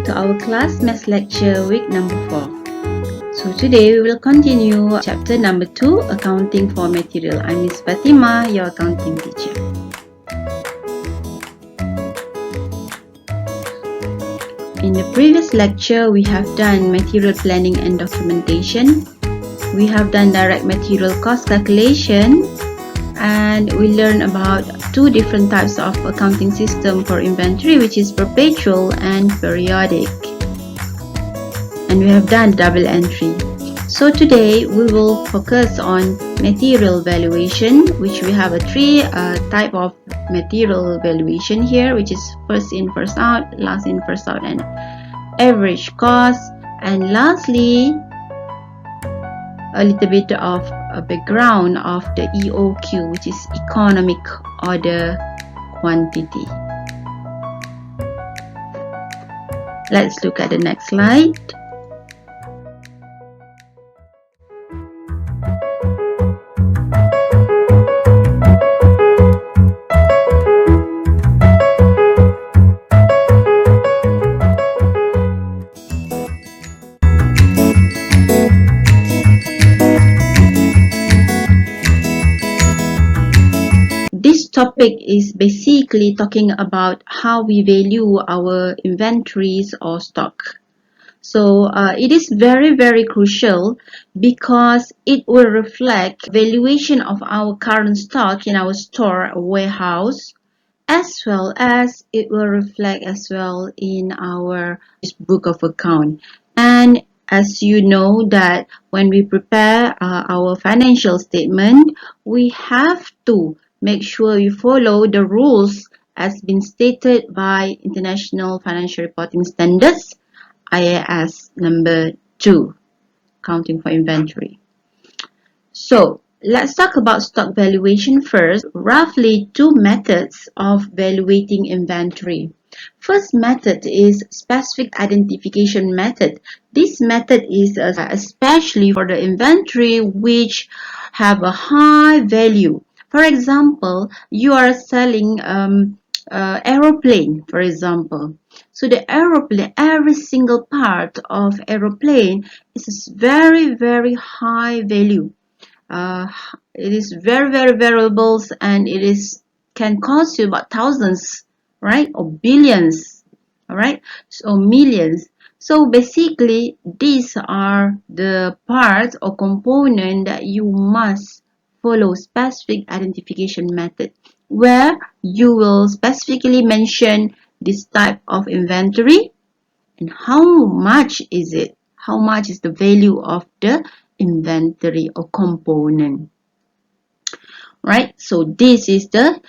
welcome to our class Maths lecture week number 4. So today we will continue chapter number 2, accounting for material. I'm Miss Fatima, your accounting teacher. In the previous lecture, we have done material planning and documentation. We have done direct material cost calculation, and we learned about two different types of accounting system for inventory, which is perpetual and periodic. And we have done double entry. So today we will focus on material valuation, which we have a three type of material valuation here, which is first in, first out, last in, first out, and average cost. And lastly, a little bit of a background of the EOQ, which is economic order quantity. Let's look at the next slide. This topic is basically talking about how we value our inventories or stock. So it is very crucial because it will reflect valuation of our current stock in our store or warehouse, as well as it will reflect as well in our book of account. And as you know that when we prepare our financial statement, we have to make sure you follow the rules as been stated by International Financial Reporting Standards, IAS number 2, accounting for inventory. So let's talk about stock valuation first. Roughly two methods of valuating inventory. First method is specific identification method. This method is especially for the inventory which have a high value. For example, you are selling aeroplane, for example. So the aeroplane, every single part of aeroplane is very high value. It is very variables, and it is can cost you about thousands, right, or billions, all right, so millions. So basically, these are the parts or component that you must follow specific identification method, where you will specifically mention this type of inventory and how much is it, how much is the value of the inventory or component, right? So this is the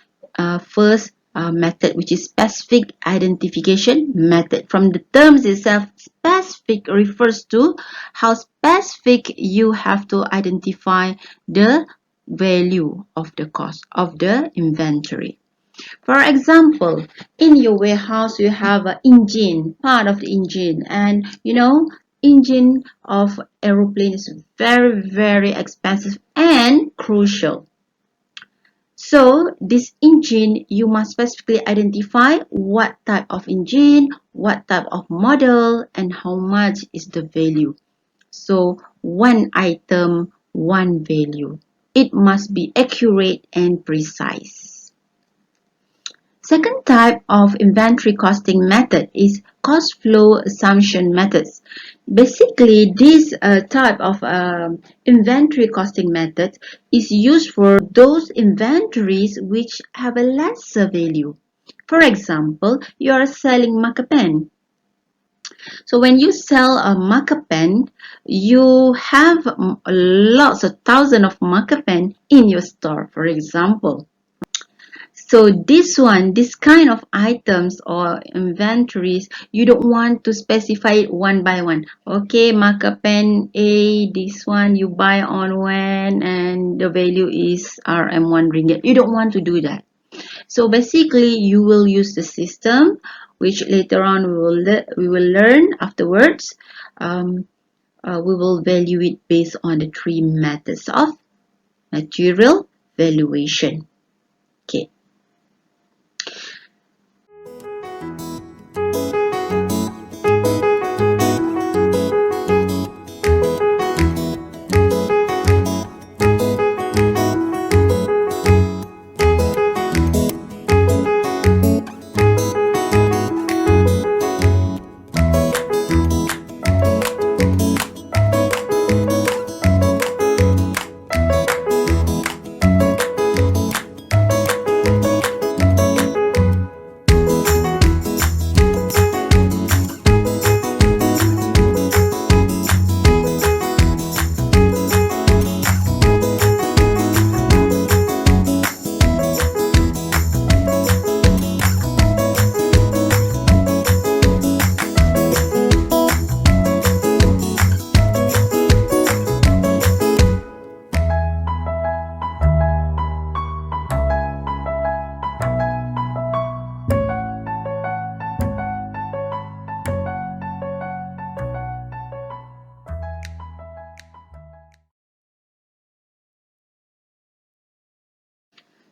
first method, which is specific identification method. From the terms itself, specific refers to how specific you have to identify the value of the cost of the inventory. For example, in your warehouse you have an engine, part of the engine, and you know, engine of aeroplane is very expensive and crucial. So this engine, you must specifically identify what type of engine, what type of model, and how much is the value. So one item, one value. It must be accurate and precise. Second type of inventory costing method is cost flow assumption methods. Basically, this type of inventory costing method is used for those inventories which have a lesser value. For example, you are selling marker pen. So when you sell a marker pen, you have lots of thousands of marker pen in your store, for example. So this kind of items or inventories, you don't want to specify it one by one. Okay, marker pen A, this one you buy on when, and the value is RM1 ringgit. You don't want to do that. So basically, you will use the system, which later on we will learn afterwards. We will value it based on the three methods of material valuation. Okay.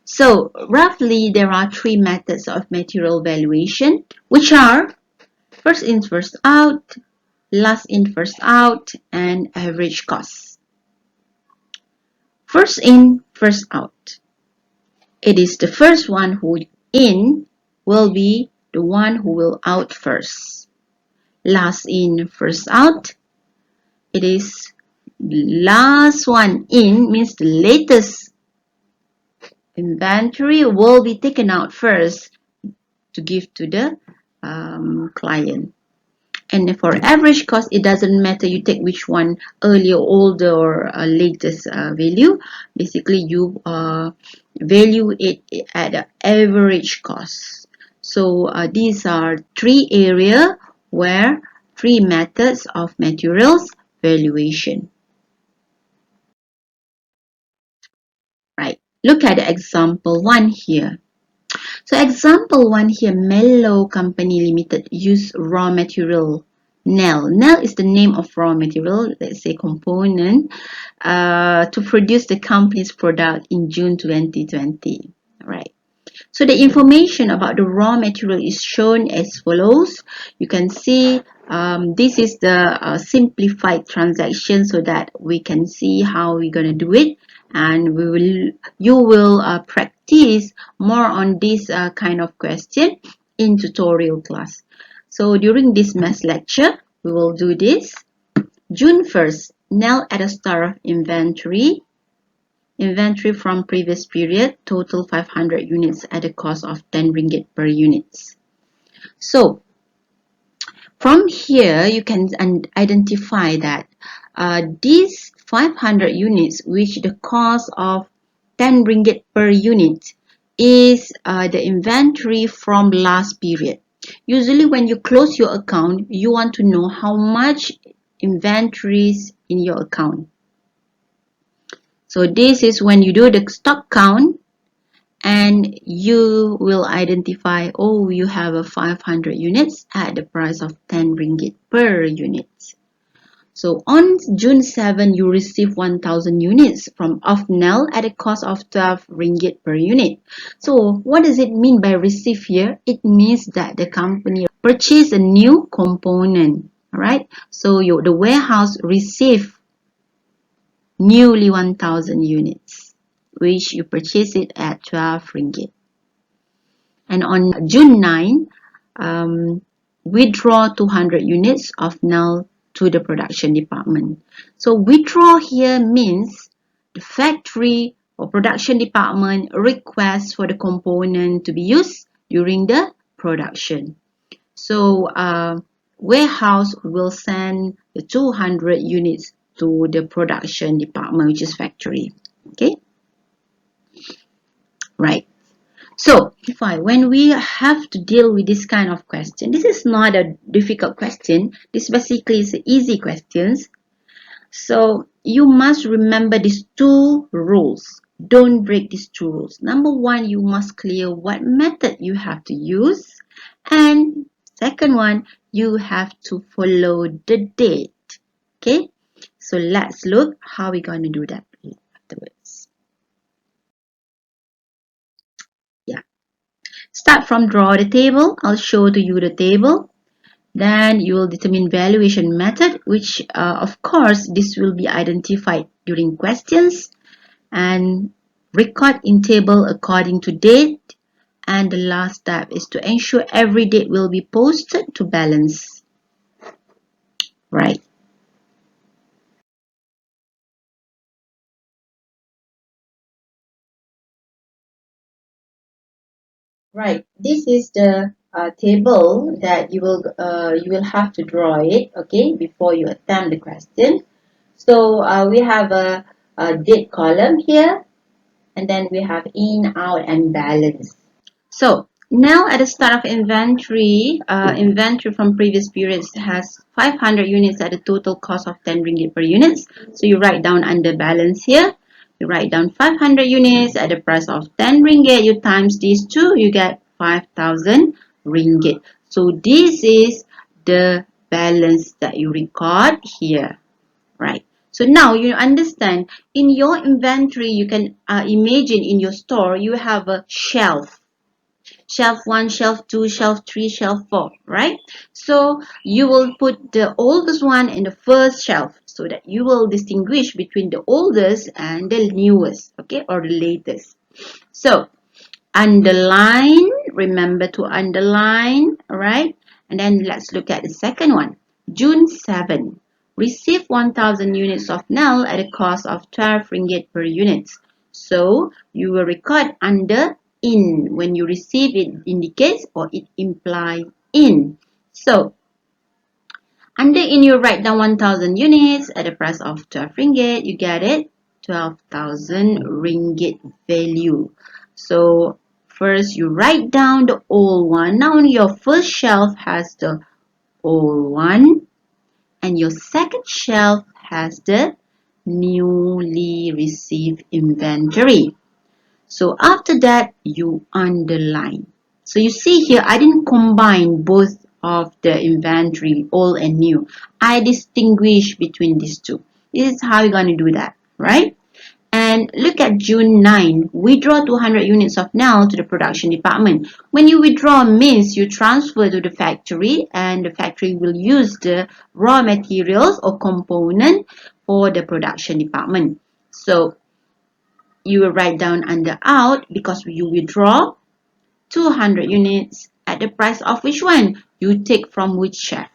So roughly there are three methods of material valuation, which are first in, first out, last in, first out, and average cost. First in, first out. It is the first one who in will be the one who will out first. Last in, first out. It is last one in means the latest inventory will be taken out first to give to the client. And for average cost, it doesn't matter you take which one, earlier, older, or latest value. Basically, you value it at the average cost. So these are three areas where three methods of materials valuation. Right. Look at example 1 here. So example 1 here, Mellow Company Limited use raw material NEL. NEL is the name of raw material, let's say component, to produce the company's product in June 2020. Right. So the information about the raw material is shown as follows. You can see this is the simplified transaction so that we can see how we're going to do it, and you will practice more on this kind of question in tutorial class. So during this math lecture, we will do this. June 1st, NEL at the start of inventory. Inventory from previous period, total 500 units at a cost of 10 ringgit per unit. So from here, you can identify that these 500 units, which the cost of 10 ringgit per unit, is the inventory from last period. Usually when you close your account, you want to know how much inventories in your account. So this is when you do the stock count, and you will identify, oh, you have a 500 units at the price of 10 ringgit per unit. So on June 7, you receive 1,000 units of NEL at a cost of 12 ringgit per unit. So what does it mean by receive here? It means that the company purchased a new component. Alright, so the warehouse received newly 1,000 units, which you purchase it at 12 ringgit. And on June 9, withdraw 200 units of NEL to the production department. So withdraw here means the factory or production department requests for the component to be used during the production. So warehouse will send the 200 units to the production department, which is factory. Okay, right. So when we have to deal with this kind of question, this is not a difficult question. This basically is easy questions. So you must remember these two rules. Don't break these two rules. Number one, you must clear what method you have to use, and second one, you have to follow the date. Okay, so let's look how we're going to do that afterwards. Yeah, start from draw the table. I'll show to you the table. Then you will determine valuation method, which of course this will be identified during questions, and record in table according to date. And the last step is to ensure every date will be posted to balance. Right. Right. This is the table that you will have to draw it, okay, before you attempt the question. So we have a date column here, and then we have in, out, and balance. So now at the start of inventory, inventory from previous periods has 500 units at a total cost of 10 ringgit per unit. So you write down under balance here. You write down 500 units at the price of 10 ringgit. You times these two, you get 5,000 ringgit. So this is the balance that you record here. Right. So now you understand, in your inventory, you can imagine in your store, you have a shelf. Shelf 1, shelf 2, shelf 3, shelf 4, right? So you will put the oldest one in the first shelf so that you will distinguish between the oldest and the newest, okay, or the latest. So underline, remember to underline, alright? And then let's look at the second one. June 7, receive 1000 units of NEL at a cost of 12 ringgit per unit. So you will record under in. When you receive, it indicates or it implies in. So under in, you write down 1000 units at a price of 12 ringgit. You get it? 12,000 ringgit value. So first you write down the old one. Now your first shelf has the old one and your second shelf has the newly received inventory. So after that, you underline. So you see here, I didn't combine both of the inventory, old and new. I distinguish between these two. This is how you're going to do that, right? And look at June 9. Withdraw 200 units of NEL to the production department. When you withdraw means you transfer to the factory and the factory will use the raw materials or component for the production department. So you will write down under out because you withdraw 200 units at the price of which one? You take from which shelf?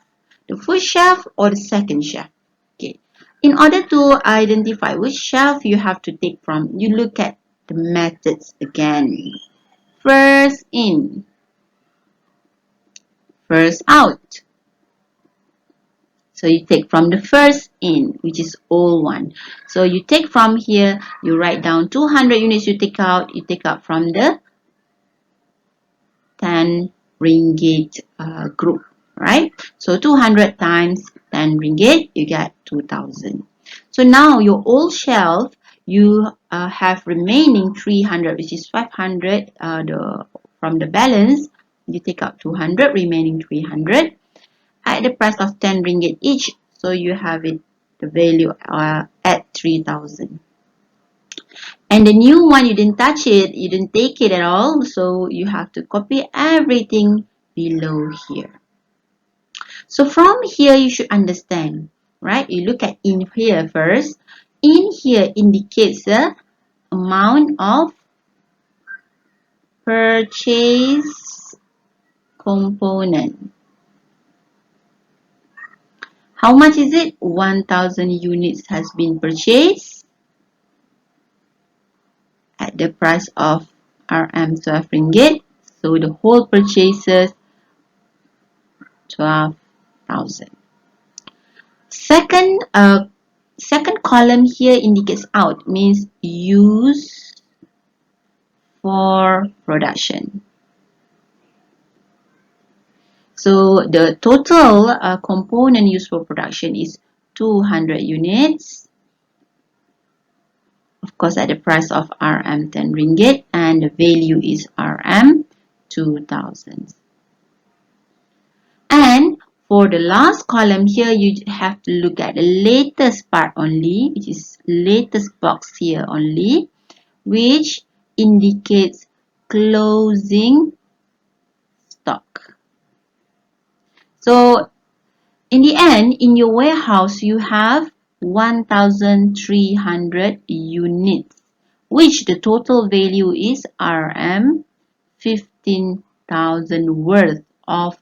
The first shelf or the second shelf? Okay. In order to identify which shelf you have to take from, you look at the methods again. First in, first out. So you take from the first in, which is old one. So you take from here, you write down 200 units you take out from the 10 ringgit group, right? So 200 times 10 ringgit, you get 2000. So now your old shelf, you have remaining 300, which is 500 from the balance. You take out 200, remaining 300 at the price of 10 ringgit each. So you have it, the value at 3000. And the new one, you didn't touch it, you didn't take it at all, so you have to copy everything below here. So from here, you should understand, right? You look at in here first. In here indicates the amount of purchase component. How much is it? 1000 units has been purchased at the price of RM 12 ringgit. So the whole purchases 12,000. Second column here indicates out, means use for production. So the total component used for production is 200 units. Of course, at the price of RM 10 ringgit, and the value is RM 2000. And for the last column here, you have to look at the latest part only, which is latest box here only, which indicates closing stock. So in the end, in your warehouse, you have 1300 units, which the total value is RM 15,000 worth of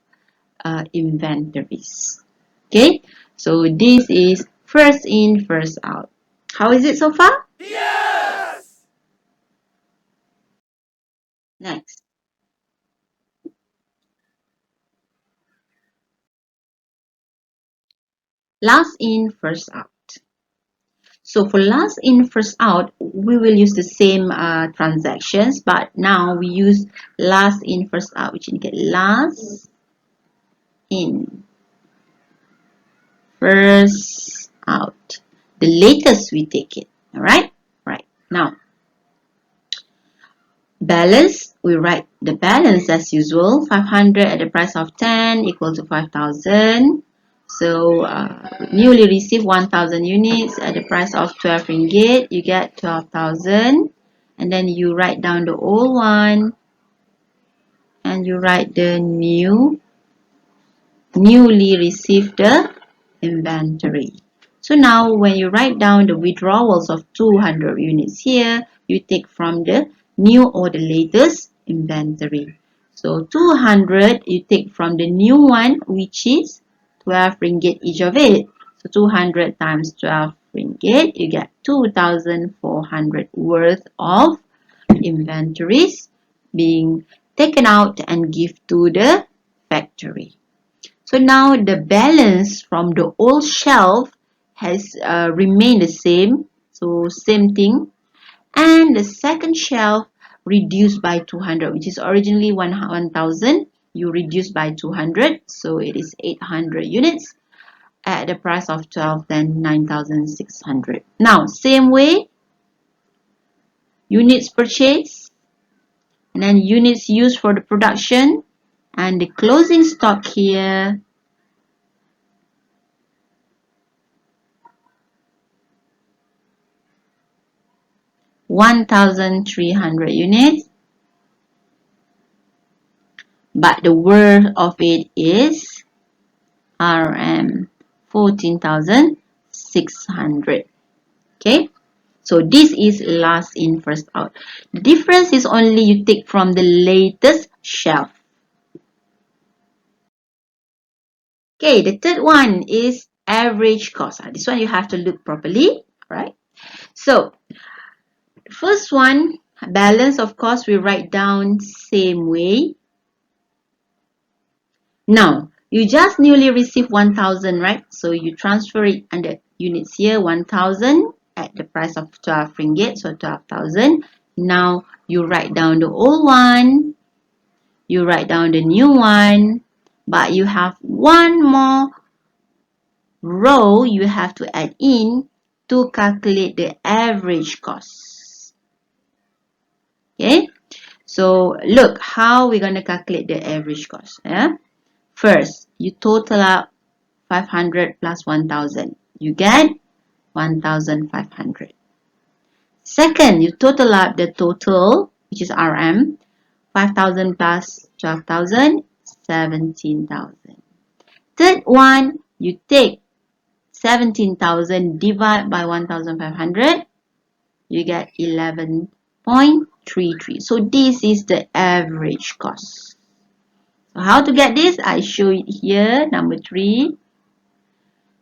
inventories. Okay, so this is first in, first out. How is it so far? Yes! Next. Last in, first out. So for last in, first out, we will use the same transactions, but now we use last in, first out, which indicates last in, first out. The latest we take it, all right? Right. Now, balance, we write the balance as usual, 500 at the price of 10 equal to 5,000. So newly received 1000 units at the price of 12 ringgit, you get 12,000, and then you write down the old one and you write the newly received the inventory. So now when you write down the withdrawals of 200 units here, you take from the new or the latest inventory. So 200 you take from the new one, which is 12 ringgit each of it. So 200 times 12 ringgit, you get 2,400 worth of inventories being taken out and give to the factory. So now the balance from the old shelf has remained the same. So same thing. And the second shelf reduced by 200, which is originally 1,000. You reduce by 200. So it is 800 units at the price of 12, then 9,600. Now, same way, units purchased and then units used for the production and the closing stock here 1,300 units, but the worth of it is RM 14,600. Okay, so this is last in first out. The difference is only you take from the latest shelf. Okay, the third one is average cost. This one you have to look properly. Alright, so first one, balance of cost, we write down same way. Now, you just newly received 1,000, right? So you transfer it under units here, 1,000 at the price of 12 ringgit, so 12,000. Now, you write down the old one, you write down the new one, but you have one more row you have to add in to calculate the average cost. Okay, so look how we're going to calculate the average cost. Yeah? First, you total up 500 plus 1,000. You get 1,500. Second, you total up the total, which is RM. 5,000 plus 12,000, 17,000. Third one, you take 17,000 divide by 1,500. You get 11.33. So this is the average cost. So how to get this? I show it here. Number 3.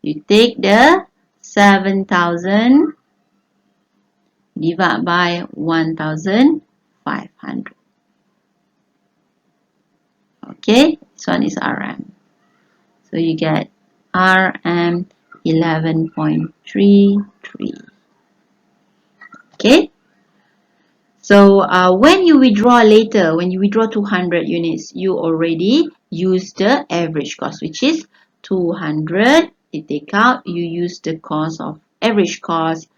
You take the 7,000 divide by 1,500. Okay, this one is RM. So you get RM 11.33. Okay. So when you withdraw later, when you withdraw 200 units, you already use the average cost, which is 200. You take out, you use the cost of average cost.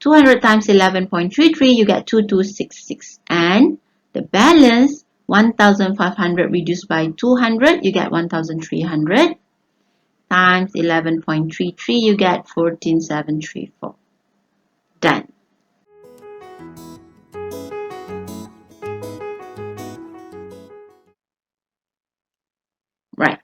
200 times 11.33, you get 2266. And the balance, 1,500 reduced by 200, you get 1,300. Times 11.33, you get 14,734. Done. Right.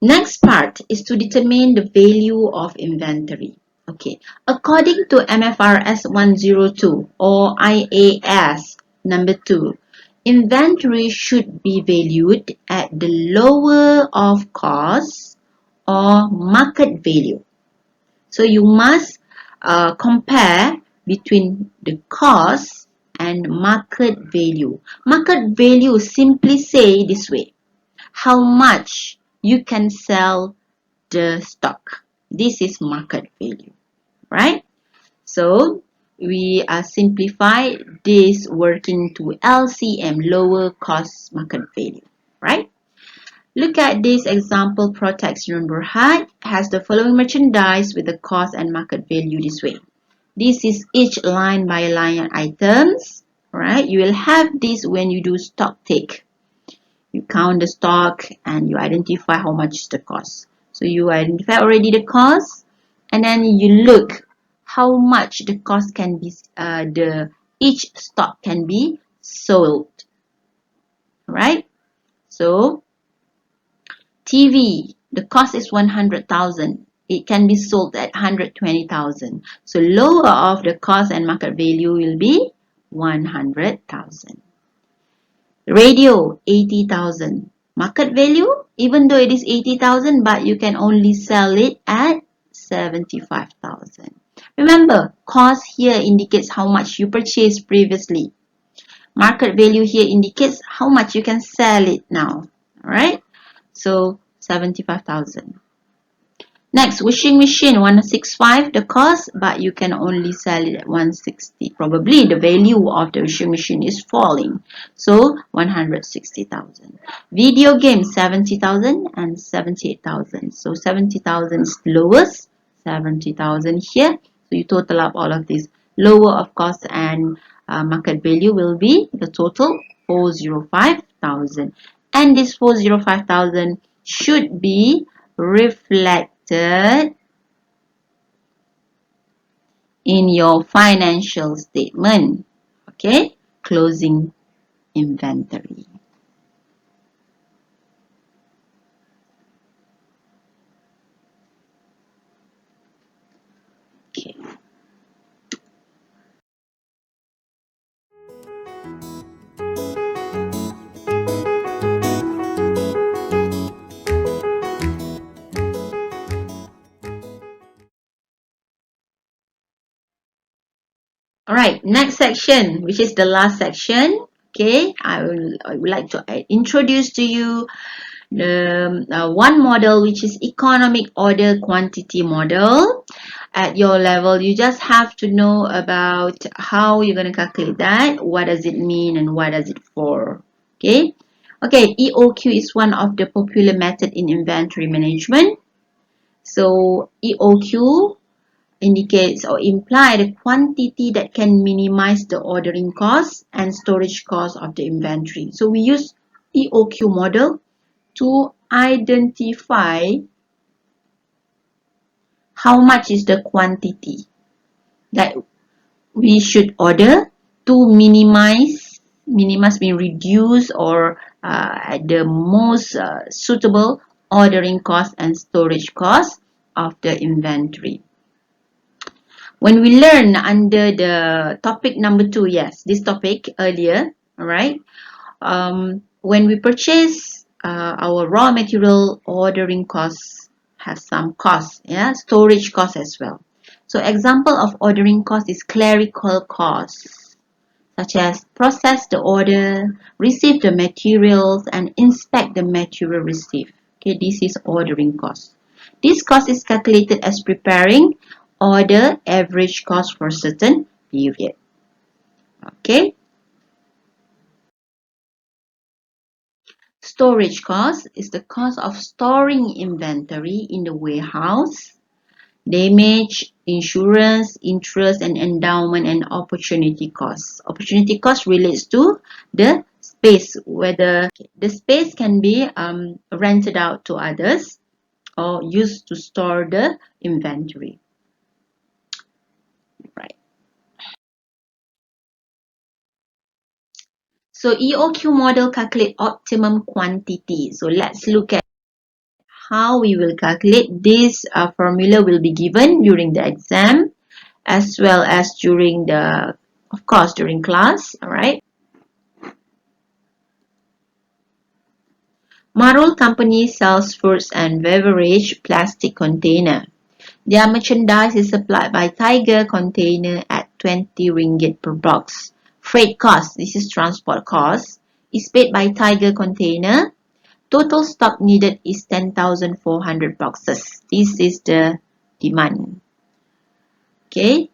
Next part is to determine the value of inventory. Okay. According to MFRS 102 or IAS number 2, inventory should be valued at the lower of cost or market value. So you must compare between the cost and market value. Market value simply say this way: how much you can sell the stock. This is market value, right? So we simplify this working to LCM, lower cost market value, right? Look at this example. Protex Berhad has the following merchandise with the cost and market value this way. This is each line by line items, right? You will have this when you do stock take. You count the stock and you identify how much is the cost. So you identify already the cost, and then you look how much the cost can be, each stock can be sold. Right? So TV, the cost is 100,000. It can be sold at 120,000. So lower of the cost and market value will be 100,000. Radio, 80,000. Market value, even though it is 80,000, but you can only sell it at 75,000. Remember, cost here indicates how much you purchased previously. Market value here indicates how much you can sell it now. Alright? So 75,000. Next, washing machine 165 the cost, but you can only sell it at 160. Probably the value of the washing machine is falling. So 160,000. Video game 70,000 and 78,000. So 70,000 is lowest, 70,000 here. So you total up all of these. Lower of cost and market value will be the total 405,000. And this 405,000 should be reflected in your financial statement. Okay, closing inventory. Okay. Alright, next section, which is the last section. Okay, I would like to introduce to you the one model, which is economic order quantity model. At your level, you just have to know about how you're going to calculate that, what does it mean, and what does it for. Okay, EOQ is one of the popular method in inventory management. So EOQ indicates or imply the quantity that can minimize the ordering cost and storage cost of the inventory. So we use EOQ model to identify how much is the quantity that we should order to minimize means reduce or at the most suitable ordering cost and storage cost of the inventory. When we learn under the topic number 2, yes, this topic earlier, all right, when we purchase our raw material, ordering costs has some costs, yeah, storage costs as well. So example of ordering cost is clerical costs, such as process the order, receive the materials, and inspect the material received. Okay, this is ordering cost. This cost is calculated as preparing order average cost for certain period. Okay. Storage cost is the cost of storing inventory in the warehouse. Damage, insurance, interest, and endowment and opportunity costs. Opportunity cost relates to the space, whether the space can be rented out to others or used to store the inventory. Right. So EOQ model calculate optimum quantity. So let's look at how we will calculate. This formula will be given during the exam as well as during the, of course, during class. All right. Marol Company sells fruits and beverage plastic container. Their merchandise is supplied by Tiger Container at 20 ringgit per box. Freight cost, this is transport cost, is paid by Tiger Container. Total stock needed is 10,400 boxes. This is the demand. Okay.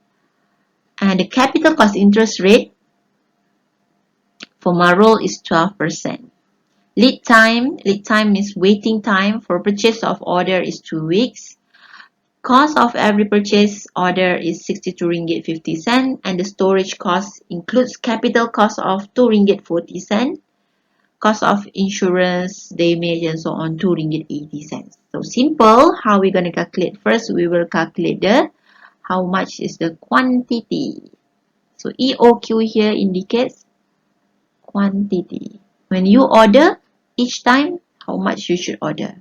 And the capital cost interest rate for Marol is 12%. Lead time means waiting time for purchase of order is 2 weeks. Cost of every purchase order is 62 ringgit 50 cent, and the storage cost includes capital cost of 2 ringgit 40 cent. cost of insurance, damage, and so on, 2 ringgit 80 cents. So simple. How we gonna calculate? First, we will calculate the how much is the quantity. So EOQ here indicates quantity. When you order, each time, how much you should order.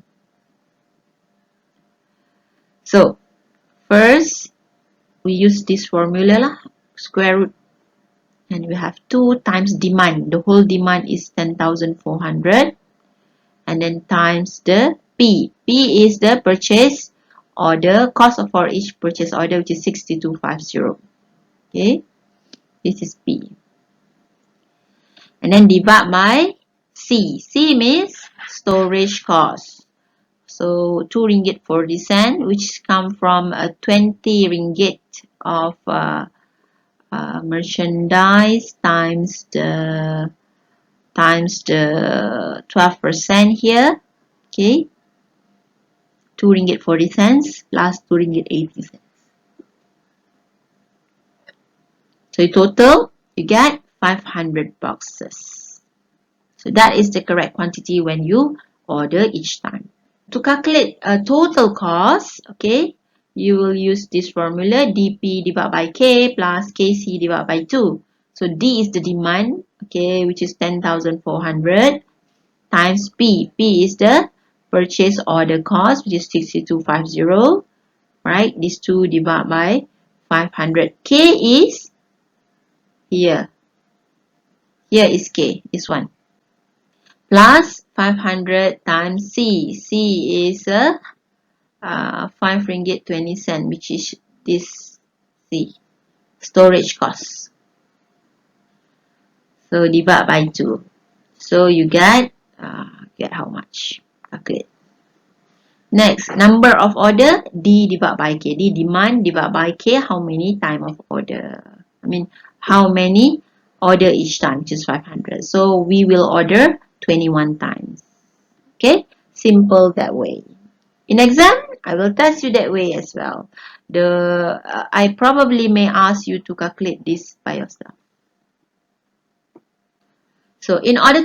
So first, we use this formula lah, square root, and we have 2 times demand. The whole demand is 10,400, and then times the P. P is the purchase order, cost for each purchase order, which is 6250. Okay, this is P. And then divide by C. C means storage cost. So 2 ringgit 40 cent, which come from 20 ringgit of merchandise times the 12% here. Okay, 2 ringgit 40 cents plus 2 ringgit 80 cents. So in total, you get 500 boxes. So that is the correct quantity when you order each time. To calculate a total cost, okay, you will use this formula, dP divided by K plus Kc divided by 2. So D is the demand, okay, which is 10,400 times P. P is the purchase order cost, which is 6250, right? These two divided by 500. K is here. Here is K, this one. Plus 500 times C. C is 5 ringgit 20 cent, which is this C. Storage cost. So divide by 2. So you get how much? Calculate. Next, number of order, D divided by K. D demand divided by K, how many time of order? I mean, how many order each time, which is 500. So we will order 21 times. Okay, simple that way. In exam, I will test you that way as well. I probably may ask you to calculate this by yourself. So in order